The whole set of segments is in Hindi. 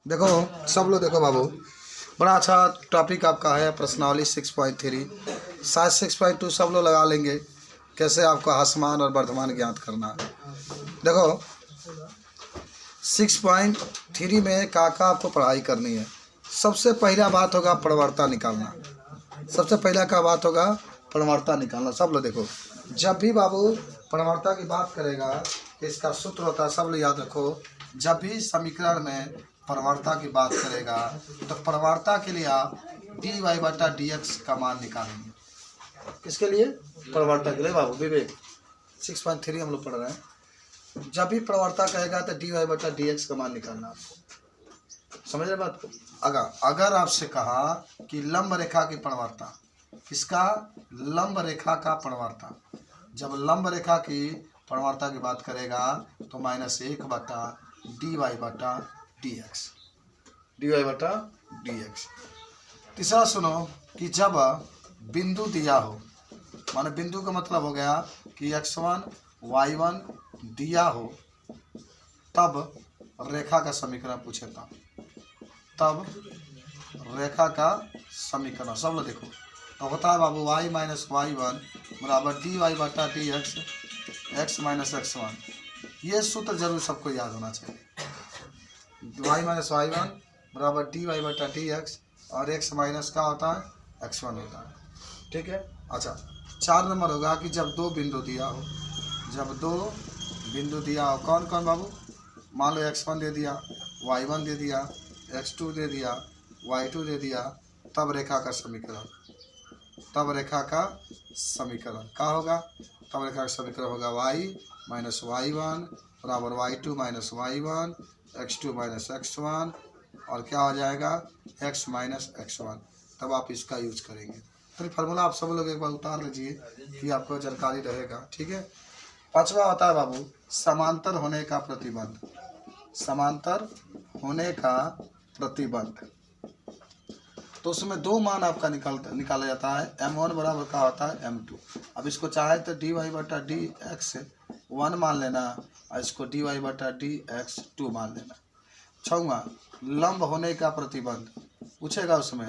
देखो सब लोग देखो बाबू, बड़ा अच्छा टॉपिक आपका है प्रश्नावली 6.3। शायद 6.2 सब लोग लगा लेंगे, कैसे आपको आसमान और वर्धमान ज्ञात करना है। देखो 6.3 में का आपको पढ़ाई करनी है। सबसे पहला बात होगा प्रवणता निकालना। सबसे पहला का बात होगा प्रवणता निकालना। सब लोग देखो, जब भी बाबू प्रवणता की बात करेगा तो इसका सूत्र होता है, सब लोग याद रखो। जब भी समीकरण में प्रवणता की बात करेगा तो प्रवणता के लिए आप dy/dx का मान निकालेंगे। किसके लिए? प्रवणता के लिए बाबू। विवेक 6.3 हम लोग पढ़ रहे हैं। जब भी प्रवणता कहेगा तो dy/dx का मान निकालना आपको। समझ रहे बात को? अगर आपसे कहा कि लंब रेखा की प्रवणता, किसका? लंब रेखा का प्रवणता। जब लंब रेखा की प्रवणता की बात करेगा तो -1/dy/dx, dy/dx। तीसरा सुनो कि जब बिंदु दिया हो, माने बिंदु का मतलब हो गया कि x1 y1 दिया हो, तब रेखा का समीकरण पूछे, तब रेखा का समीकरण। सब लोग देखो तो होता है बाबू y - y1 बराबर dy/dx x - x1। ये सूत्र जरूर सबको याद होना चाहिए। y - y1 बराबर dy/dx और x माइनस का होता है x1 होता है। ठीक है। अच्छा, 4 नंबर होगा कि जब दो बिंदु दिया हो, जब दो बिंदु दिया हो, कौन कौन बाबू? मान लो x1 दे दिया, y1 दे दिया, x2 दे दिया, y2 दे दिया, तब रेखा का समीकरण, तब रेखा का समीकरण क्या होगा? तब रेखा का समीकरण होगा y - y1 बराबर y2 - y1 x2 - x1 और क्या हो जाएगा x - x1। तब आप इसका यूज करेंगे। तो फार्मूला आप सब लोग एक बार उतार लीजिए कि आपको जानकारी रहेगा। ठीक है। पांचवा होता है बाबू समांतर होने का प्रतिबंध। समांतर होने का प्रतिबंध, तो उसमें दो मान आपका निकाला जाता है। m1 बराबर का होता है m2। अब इसको चाहे तो dy/dx 1 मान लेना और इसको dy/dx 2 मान लेना। छठवां लंब होने का प्रतिबंध पूछेगा, उसमें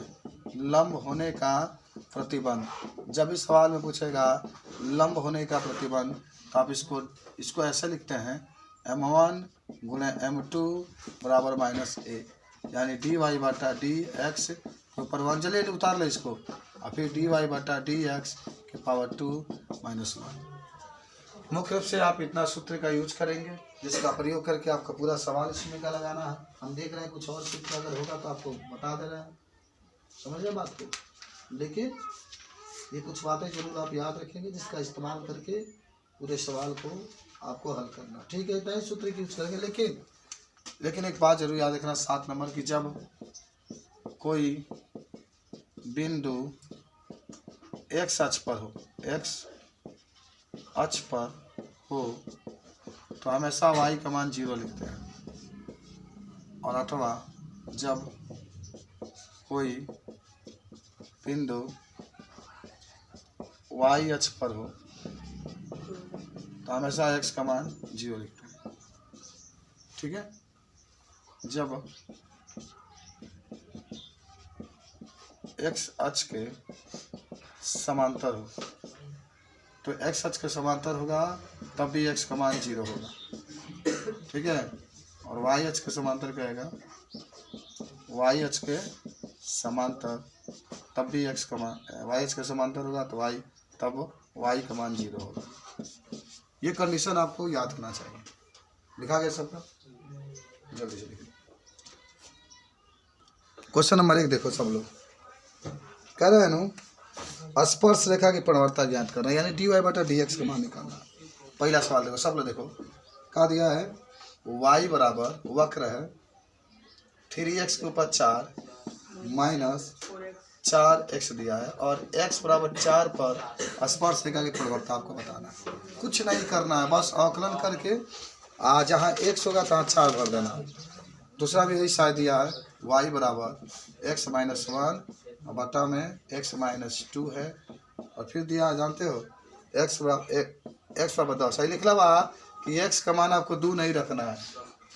लंब होने का प्रतिबंध। जब इस सवाल में पूछेगा लंब होने का प्रतिबंध तो आप इसको ऐसे लिखते हैं m1 गुणे m2 बराबर -a, यानी dy/dx के ऊपर 1 जले उतार ले इसको और फिर dy/dx के पावर 2 - 1। मुख्य रूप से आप इतना सूत्र का यूज करेंगे जिसका प्रयोग करके आपका पूरा सवाल इसमें का लगाना है। हम देख रहे हैं कुछ और सूत्र अगर होगा तो आपको बता दे रहे हैं। समझ रहे बात को? लेकिन ये कुछ बातें जरूर आप याद रखेंगे जिसका इस्तेमाल करके पूरे सवाल को आपको हल करना। ठीक है, इतना ही सूत्र की यूज करेंगे। लेकिन एक बात जरूर याद रखना 7 नंबर की, जब कोई बिंदु x अक्ष पर हो, x अक्ष पर हो तो हमेशा y का मान 0 लिखते हैं। और अथवा जब कोई बिंदु y अक्ष पर हो तो हमेशा x का मान 0 लिखते हैं। ठीक है। जब x अक्ष के समांतर हो तो x अक्ष के समांतर होगा तब भी x का मान 0 होगा। ठीक है। और y अक्ष के समांतर कहेगा, y अक्ष के समांतर तब भी x का मान, y अक्ष के समांतर होगा तो y, तब y का मान 0 होगा। ये कंडीशन आपको याद होना चाहिए। लिखा गया सबका? जल्दी से लिखिए। क्वेश्चन नंबर 1 देखो सब लोग, कह रहे हैं ना स्पर्श रेखा की प्रवणता ज्ञात करना, यानी dy/dx का मान निकालना। पहला सवाल देखो सब लोग देखो, क्या दिया है? y बराबर वक्र है 3x के ऊपर 4 माइनस 4x दिया है और x बराबर 4 पर स्पर्श रेखा की प्रवणता आपको बताना है। कुछ नहीं करना है, बस आकलन करके जहाँ x होगा तहाँ 4 भर देना। दूसरा भी यही शायद दिया है y बराबर x - 1 और बटा में x - 2 है और फिर दिया जानते हो x बराबर 10। सही लिखला बा कि x का मान आपको 2 नहीं रखना है।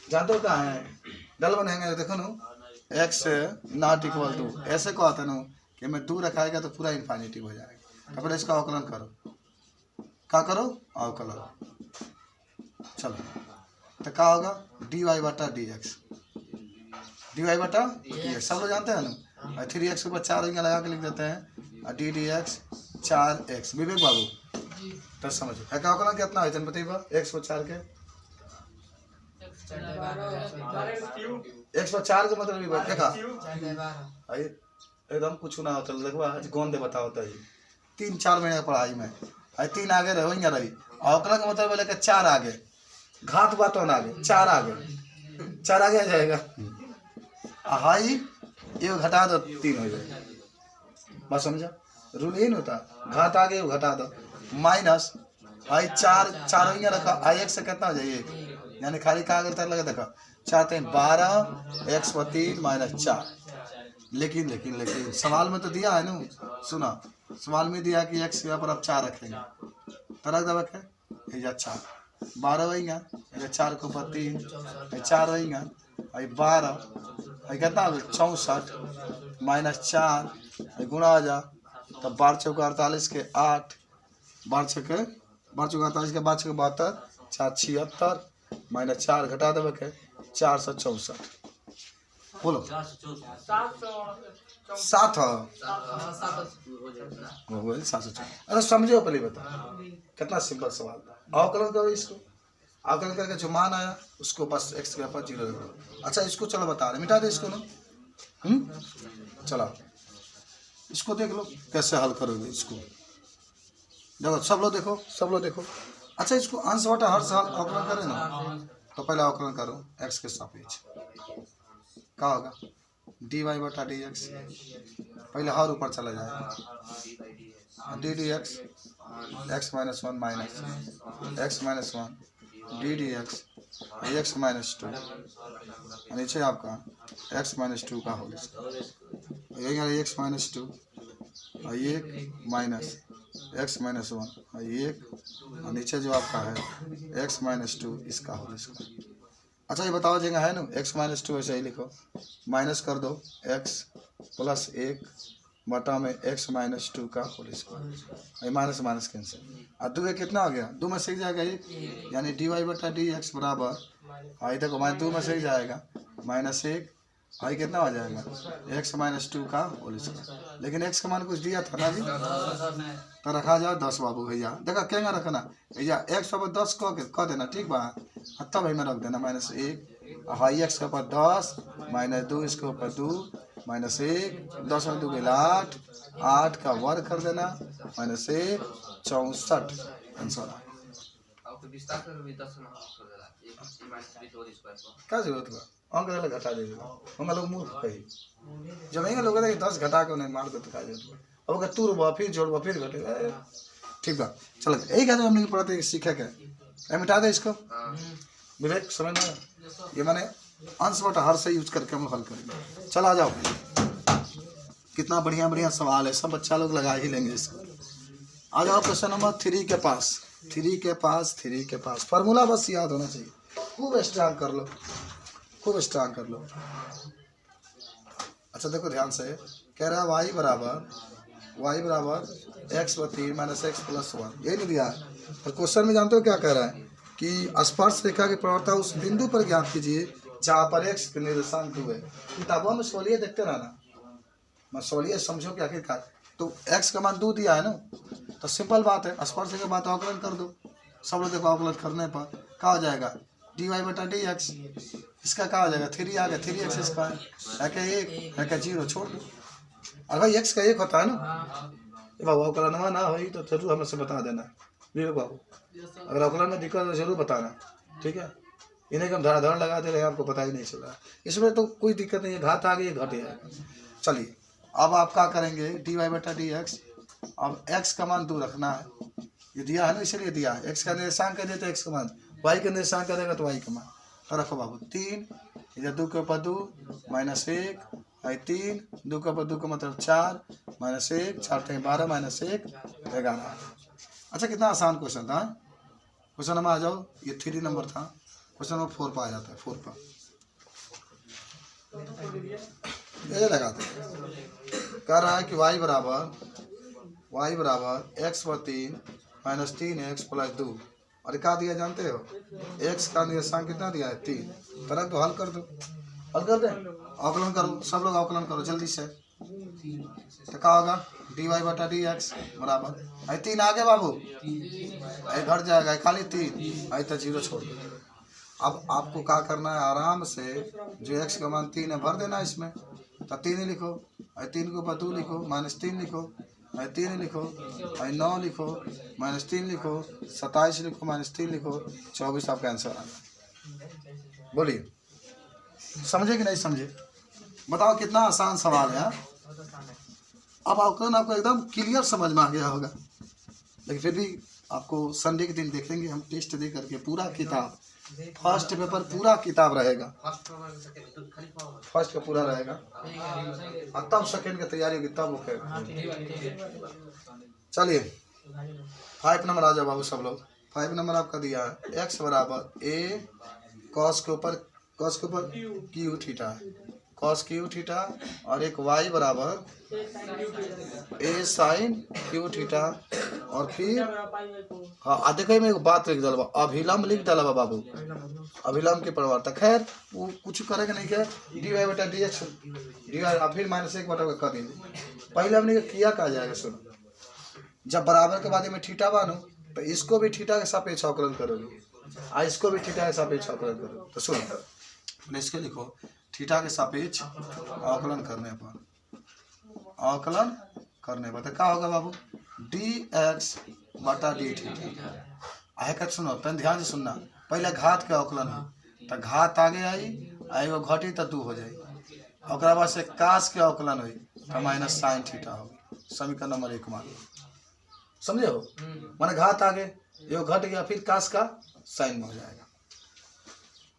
जानते हो कहाँ है? डल बनेंगे देखो ना, एक्स नॉट इक्वल टू, ऐसे को आता ना कि मैं 2 रखाएगा तो पूरा इन्फाइनिटिव हो जाएगा। तो पहले इसका अवकलन करो, क्या करो अवकलन, चलो तो क्या होगा dy बटा dx, dy बटा dx सब लोग जानते हैं ना। और 3x के ऊपर 4 लगा के लिख देते हैं और ddx 4x। विवेक बाबू तो समझो है का अवकलन कितना है जनपति बा x पर 4 के, x पर 4 का मतलब भी देखा एकदम कुछ ना होता देखो आज कौन दे बताओ तो 3-4 महीने की पढ़ाई में 3 आगे रहेंगे रही अवकलन का मतलब बोले कि 4 आगे घात बात होना आगे 4 आगे आ जाएगा। हाई ये घटा दो 3 हो जाएगा, बस समझा रूल यही नहीं होता, घात आगे घटा दो माइनस हाई 4 होंगे रखा आई एक्स से कितना हो जाए यानी खाली कागज तक लगे देखा 4 3 12 x पर 3 माइनस 4। लेकिन लेकिन लेकिन सवाल में तो दिया है ना, सुना सवाल में दिया कि x यहाँ पर आप 4 रखेंगे तो रख दबा के ये 4 12 होगा, 4 को ऊपर 3 4 होगा 12 कितना 64 माइनस 4 गुणा हो जा तो 12 चौका 48 के 8 12 चौका 48 के 12 चौका 72 4 76 माइनस 4 घटा देवे के 464 बोलो 7 अरे समझो पहले बता कितना सिंपल सवाल था। अवकलन करो इसको, अवकलन करके जो मान आया उसको बस x के ऊपर 0 रखो। अच्छा इसको चलो बता रहे मिटा दे इसको ना, चलो इसको देख लो कैसे हल करोगे इसको, देखो सब लोग देखो। अच्छा इसको अंश बटा हर साल अवकलन करें ना तो पहले अवकलन करो x के सापेक्ष क्या होगा dy बटा dx, पहले हर ऊपर चला जाएगा D D x x minus 1 minus x minus 1 D D x x minus 2 नीचे आपका एक्स माइनस 2 का होल स्क्वायर एक्स माइनस 2 और एक माइनस एक्स माइनस 1 और एक और नीचे जो आपका है एक्स माइनस 2 इसका होल स्क्वायर। अच्छा ये बताओ जगह है ना एक्स माइनस 2 ऐसे ही लिखो, माइनस कर दो एक्स प्लस 1 बटा में एक्स माइनस 2 का whole square, minus minus cancel और 2 कितना हो गया 2 में से जाएगा 1 यानी डी वाई बटा डी एक्स बराबर आई देखो माइनस 2 में से जाएगा माइनस 1 आई कितना हो जाएगा एक्स माइनस 2 का होल स्क्वायर। लेकिन एक्स का मान कुछ दिया था ना जी तो रखा जाए 10 बाबू भैया देखा क्या रखना भैया एक्स पर 10 कह देना ठीक बा तब में रख देना माइनस 1 हाई एक्स के ऊपर 10 माइनस 2 इसके ऊपर 2 माइनस 1 10 में 2 8 8 का वर्ग कर देना माइनस 1 64 आंसर क्या जरूरत बा अंक घटा दे हम लोग मूर्ख कही जब लोग 10 घटा के उन्हें मार दो तो क्या जरूरत बा अब अगर तू रुबा फिर जोड़बा फिर घटेगा ठीक बा चलो यही कहते हमने पढ़ते सीखे के मिटा दे इसको विवेक समझ में ये मैंने अंश बटा हर से यूज करके हम हल करेंगे। चलो आ जाओ कितना बढ़िया बढ़िया सवाल है सब बच्चा लोग लगा ही लेंगे इसको। आ जाओ क्वेश्चन नंबर 3 के पास फार्मूला बस याद होना चाहिए, खूब स्ट्रांग कर लो अच्छा देखो ध्यान से कह रहा है y बराबर एक्स पर 3 माइनस एक्स प्लस 1 यही नहीं दिया है और क्वेश्चन में जानते हो क्या कह रहा है कि स्पर्श रेखा की प्रवणता उस बिंदु पर ज्ञात कीजिए जहाँ पर एक्स के निर्देशांक हुए। किताबों में सवालिया देखते रहना मैं सवालिया समझो कि आखिरकार तो एक्स का मान 2 दिया है ना तो सिंपल बात है स्पर्श रेखा बात अवकलन कर दो। सब लोग देखो अवकलन करने पर क्या हो जाएगा डी वाई बटा डी एक्स इसका क्या हो जाएगा 3 आ गया 3x स्क्वायर है क्या 1 है क्या 0 छोड़ दो। अरे भाई x का 1 होता है ना ये बाबू अवकलनवा ना हो तो जरूर हमें से बता देना विवेक बाबू, अगर अवकलन में दिक्कत है जरूर बताना ठीक है। इन्हें हम धड़ाधड़ लगा दे रहे हैं आपको पता ही नहीं चल रहा इसमें तो कोई दिक्कत नहीं है घात आ गई घट जाएगा। चलिए अब आप क्या करेंगे डी वाई बटा डी एक्स अब x का मान 2 रखना है ये दिया है ना इसलिए दिया है x का निर्देशांक कर देते x का मान y का निर्देशांक करेगा तो y का मान तो रखो बाबू 3 इधर 2 के ऊपर 2 माइनस 1 3 2 के ऊपर 2 का मतलब 4 माइनस 1 4 3 12 माइनस 1 11। अच्छा कितना आसान क्वेश्चन था। क्वेश्चन नंबर आ जाओ ये 3 नंबर था क्वेश्चन नंबर 4 पर आ जाता है 4 पर ये लगाते हैं। कह रहा है कि y बराबर x पर 3 माइनस 3x प्लस 2 और क्या दिया जानते हो? x का निर्देशांक कितना दिया है? 3। तरह तो हल कर दो, हल कर दे, अवकलन करो, सब लोग अवकलन करो जल्दी से। तो क्या होगा? dy बटा dx बराबर 3 आगे बाबू घट जाएगा, खाली 3 आई तो 0 छोड़ दो। अब आपको क्या करना है? आराम से जो x का मान 3 है भर देना इसमें। तो 3 लिखो, 3 के ऊपर 2 लिखो, माइनस 3 लिखो, 3 लिखो, 9 लिखो, माइनस 3 लिखो, 27 लिखो, माइनस 3 लिखो, 24 आपका आंसर आ गया। बोलिए समझे कि नहीं समझे? बताओ कितना आसान सवाल है। अब आपको एकदम क्लियर समझ में आ गया होगा, लेकिन फिर भी आपको संडे के दिन देखेंगे हम टेस्ट दे करके पूरा किताब, फर्स्ट पेपर पूरा किताब रहेगा, फर्स्ट का पूरा रहेगा और तब सेकेंड की तैयारी होगी तब वो चलिए 5 नंबर आ जाओ बाबू सब लोग। 5 नंबर आपका दिया है x बराबर a कॉस के ऊपर क्यू थीटा है, कॉस क्यू थीटा, और एक y बराबर a साइन क्यू थीटा, और फिर हाँ देखो मैं एक बात लिख डाला, अभिलंब लिख डाला बाबू, अभिलंब के परिवर्तक। खैर वो कुछ करेगा नहीं, क्या dy बटा dx dy फिर माइनस 1 बटा कर देंगे। पहले हमने किया कहा जाएगा, सुनो, जब बराबर के बाद में थीटा बानो तो इसको भी थीटा के सापेक्ष अवकलन करोगे, इसको भी थीटा के सापेक्ष अवकलन करोगे। तो सुनो इसके लिखो, थीटा के सापेक्ष अवकलन करने पर तो क्या होगा बाबू? dx बटा डी थीटा। आए सुनो पहले ध्यान से सुनना, पहले घात के अवकलन है तो घात आगे आई, एगो घटी तो 2 हो जाए, और बाद से कास के अवकलन हुई तो माइनस साइन थीटा होगी। समीकरण नंबर 1 मान लो, समझे हो? माने घात आगे एगो घट गया, फिर कास का साइन में हो जाएगा,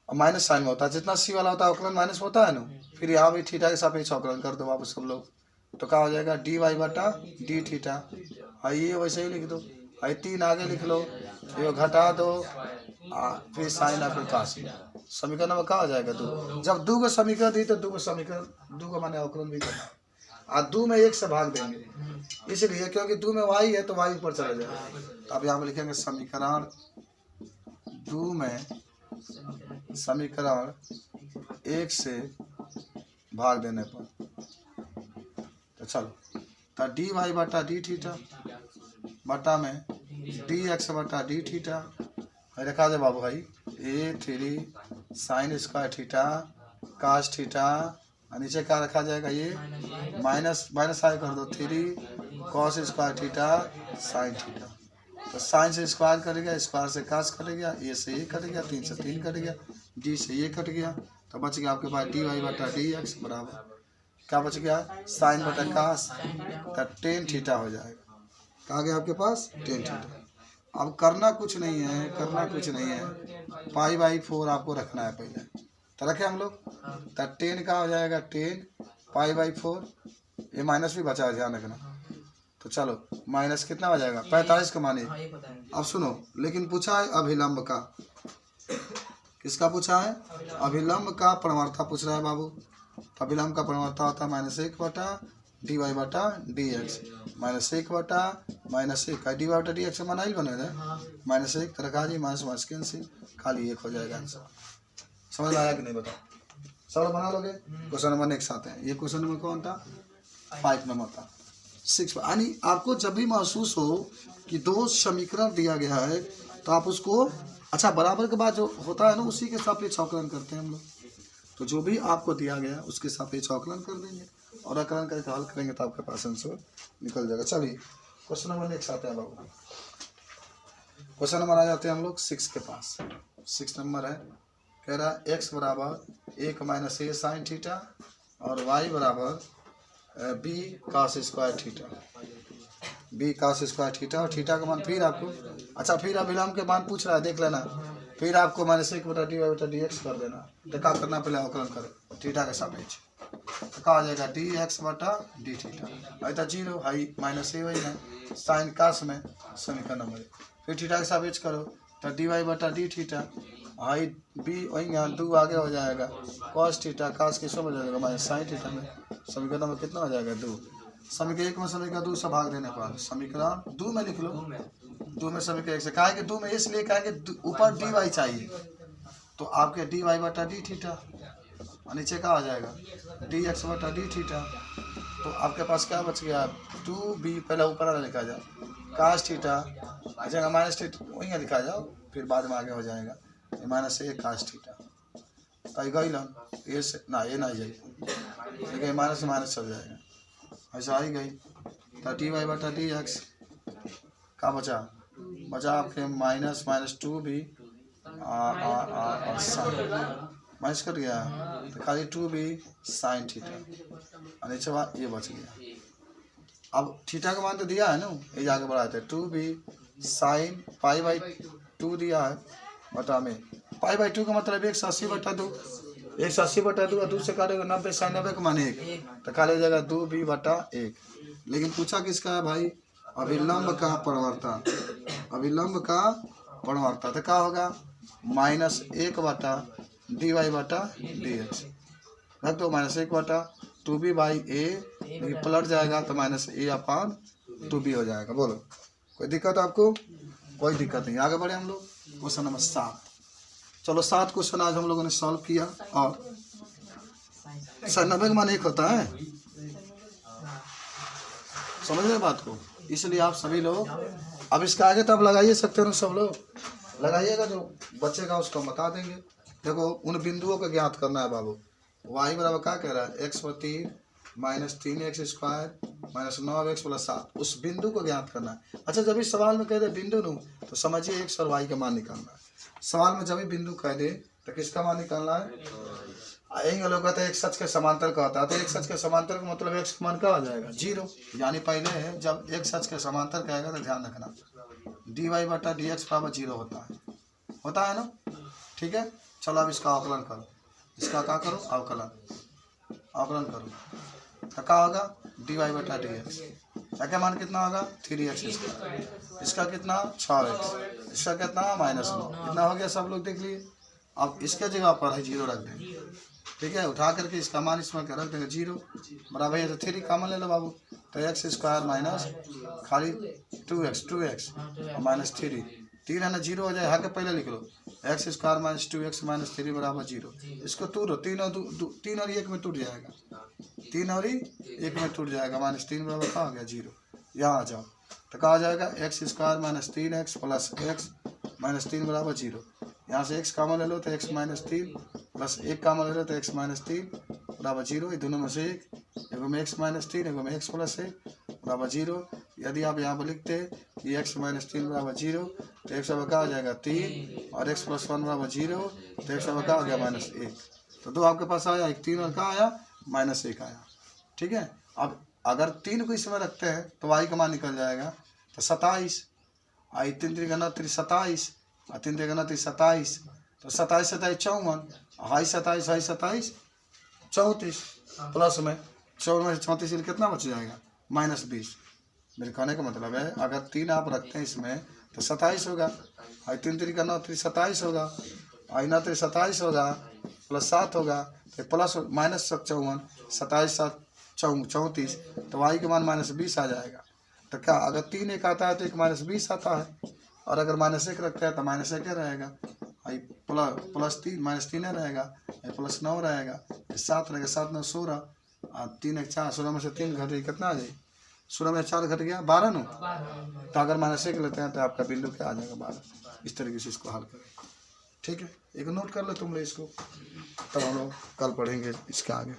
और माइनस साइन में होता है, जितना सी वाला होता है अवकलन माइनस होता है ना, फिर यहाँ भी थीटा के सापेक्ष अवकलन कर दो वापस सब लोग, तो क्या हो जाएगा? dy बटा डी थीटा। ये वैसे ही लिख दो, 3 आगे लिख लो, ये घटा दो, फिर साइन फिर कास। समीकरण नंबर क्या हो जाएगा? 2। जब 2 को समीकरण दी तो 2 को समीकरण 2 का माने अवकलन भी करना, और 2 में 1 से भाग देंगे, इसलिए क्योंकि 2 में y है तो y ऊपर चला जाएगा। तो अब यहाँ पे लिखेंगे समीकरण 2 में समीकरण 1 से भाग देने पर, तो चलो तो dy बटा डी थीटा बटा में dx बटा डी थीटा रखा जाए बाबू भाई, a3 sine square theta cos theta, और नीचे क्या रखा जाएगा? ये माइनस साइन कर दो, 3 cos square theta sine theta. तो साइन से स्क्वायर कटेगा, स्क्वायर से कास कटेगा, ए से ये कट गया, 3 से 3 कट गया, डी से ये कट गया, तो बच गया आपके पास dy बटा dx बराबर क्या बच गया? साइन बटा कास, तो टेन थीटा हो जाएगा। कहा गया आपके पास? Tan theta. अब करना कुछ नहीं है, π/4 आपको रखना है पहले, तो रखे हम लोग, तो 10 का हो जाएगा 10 π/4, ये माइनस भी बचा है ध्यान रखना। तो चलो माइनस कितना हो जाएगा? 45 का माने। अब सुनो, लेकिन पूछा है अभिलंब का, किसका पूछा है? अभिलंब का परिवर्तक पूछ रहा है बाबू। तो अभिलंब का परिवर्तक होता है -1 बटा dy बटा dx, -1 बटा -1 dy बटा dx से माना ही बने -1 तो रखा जी, माइनस कैंसिल, खाली 1 हो जाएगा आंसर। समझ में आया कि नहीं बताओ? सब बना लोगे? क्वेश्चन नंबर नेक्स्ट आते हैं। ये क्वेश्चन नंबर कौन था? 5 नंबर था। 6 यानी आपको जब भी महसूस हो कि 2 समीकरण दिया गया है तो आप उसको अच्छा बराबर के बाद जो होता है ना उसी के सापेक्ष अवकलन करते हैं हम लोग। तो जो भी आपको दिया गया उसके सापेक्ष अवकलन कर देंगे और अवकलन करके हल करेंगे तो आपके पास आंसर निकल जाएगा। चलिए क्वेश्चन नंबर नेक्स्ट आते हैं बाबू। क्वेश्चन नंबर आ जाते हैं हम लोग 6 के पास। 6 नंबर है, कह रहा है x बराबर 1 माइनस a साइन थीटा और y बराबर b cos square theta, b cos square theta और थीटा का मान फिर आपको अच्छा फिर अभिलंब के मान पूछ रहा है, देख लेना। फिर आपको -1 बटा dy बटा dx कर देना। तो क्या करना, पहले अवकलन करें थीटा के सापेक्ष। तो कहा जाएगा dx बटा डी थीटा, भाई तो 0 हाई माइनस a वही है साइन कास में समीकरण नंबर। फिर थीटा के सापेक्ष करो तो dy बटा डी थीटा आई बी वहीं यहाँ 2 आगे हो जाएगा कॉस थीटा कास किसमें हो जाएगा माइनस साइन थीटा में। समीकरण में कितना हो जाएगा 2। समीकरण 1 में समीकरण 2 से भाग देने पर समीकरण 2 में लिख लो। 2 में समीकरण 1 से कहा कि 2 में इसलिए कहा कि ऊपर डी वाई चाहिए तो आपके डी वाई बटा डी थीटा और नीचे क्या आ जाएगा डी एक्स बटा डी थीटा। तो आपके पास क्या बच गया 2b पहले ऊपर वाला लिखा जाए कास थीटा आ जाएगा माइनस थीटा वहीं लिखा जाओ फिर बाद में आगे हो जाएगा माइनस 1 कास थीटा कहीं गई लन ये से ना ये नहीं जाएगी माइनस से माइनस चल जाएगा ऐसा आई गई तो डी वाई बटा डी एक्स का बचा आपके माइनस 2b माइनस कट गया तो खाली 2b साइन थीटा और नीचे बात ये बच गया। अब थीटा का मान तो दिया है ना ये आगे बढ़ाए थे 2b साइन π/2 दिया है बटा में π/2 का मतलब 180/2 180/2 और 2 से काटेगा 90 साइन 90 का मान 1 तो खाली हो जाएगा 2b बटा 1। लेकिन पूछा किसका है भाई अभिलंब का परिवर्तन अभिलंब का परिवर्तन तो क्या होगा -1 बटा dy बटा dx रख दो -1 बटा 2b/a पलट जाएगा तो -a/2b हो जाएगा। बोलो कोई दिक्कत आपको? कोई दिक्कत नहीं। आगे बढ़े हम लोग क्वेश्चन नंबर 7। चलो 7 क्वेश्चन आज हम लोगों ने सॉल्व किया और 90 का मान 1 होता है समझ रहे बात को। इसलिए आप सभी लोग अब इसका आगे तो आप लगाइए सकते हो ना सब लोग लगाइएगा जो बचेगा उसको बता देंगे। देखो उन बिंदुओं को ज्ञात करना है बाबू। y बराबर क्या कह रहा है x/3 -3x² -9x + 7 उस बिंदु को ज्ञात करना है। अच्छा जब इस सवाल में कह दे बिंदु नू तो समझिए x और y का मान निकालना है। सवाल में जब भी बिंदु कह दे तो किसका मान निकालना है? यही लोग कहते हैं एक सच के समांतर का होता है तो एक सच के समांतर का मतलब x का मान क्या हो जाएगा 0। यानी पहले जब एक सच के समांतर कहेगा तो ध्यान रखना dy बटा dx बराबर 0 होता है ना। ठीक है चलो अब इसका आकलन करो। इसका क्या करो आकलन करो तो क्या होगा dy बटा dx क्या मान कितना होगा 3x²। इसका कितना 6x इसका कितना -9 कितना हो गया सब लोग देख लिए। अब इसके जगह पर है 0 रख देंगे। ठीक है उठा करके इसका मान इसमें रख देंगे 0 बराबर है तो 3 कॉमन ले लो बाबू तो x² माइनस खाली 2x और -3 3 है ना 0 हो जाए आगे पहले लिख लो x² - 2x - 3 बराबर 0। इसको तोड़ो 3 और 1 में टूट जाएगा 3 और 1 में टूट जाएगा -3 बराबर क्या हो गया 0। यहाँ आ जाओ तो क्या हो जाएगा x² - 3x + x -3 बराबर 0। यहाँ से x कॉमन ले लो तो x -3 प्लस 1 कॉमन ले लो तो x -3 बराबर 0। ये दोनों में से एक में x -3 एक में x + 1 बराबर 0। यदि आप यहाँ पर लिखते कि x -3 बराबर 0 तो x बराबर क्या हो जाएगा 3 और x + 1 बराबर 0 तो x बराबर क्या हो गया -1। तो 2 आपके पास आया एक 3 और क्या आया -1 आया। ठीक है अब अगर 3 को इसमें रखते हैं तो y का मान निकल जाएगा तो 27 आई 3 3 27 और 3 3 27 तो 27 27 54 हाई 27 34 प्लस में 54 में 34 कितना बच जाएगा -20। मेरे कहने का मतलब है अगर 3 आप रखते हैं इसमें तो 27 होगा आई 3 3 27 होगा आई 9 27 होगा प्लस 7 होगा तो प्लस -54 27 7 34 तो y के मान -20 आ जाएगा। तो क्या अगर 3 1 आता है तो एक -20 आता है और अगर -1 रखता है तो -1 रहेगा आई +3 -3 रहेगा प्लस 9 रहेगा 7 रहेगा 7 9 16 और 3 1 4 16 में से 3 घट गई कितना आ जाए 16 में 4 घट गया 12 नो। तो अगर -1 लेते हैं तो आपका बिंदु क्या आ जाएगा 12। इस तरीके से इसको हल करें। ठीक है एक नोट कर लो तुम लोग इसको तब हम लोग कल पढ़ेंगे इसके आगे।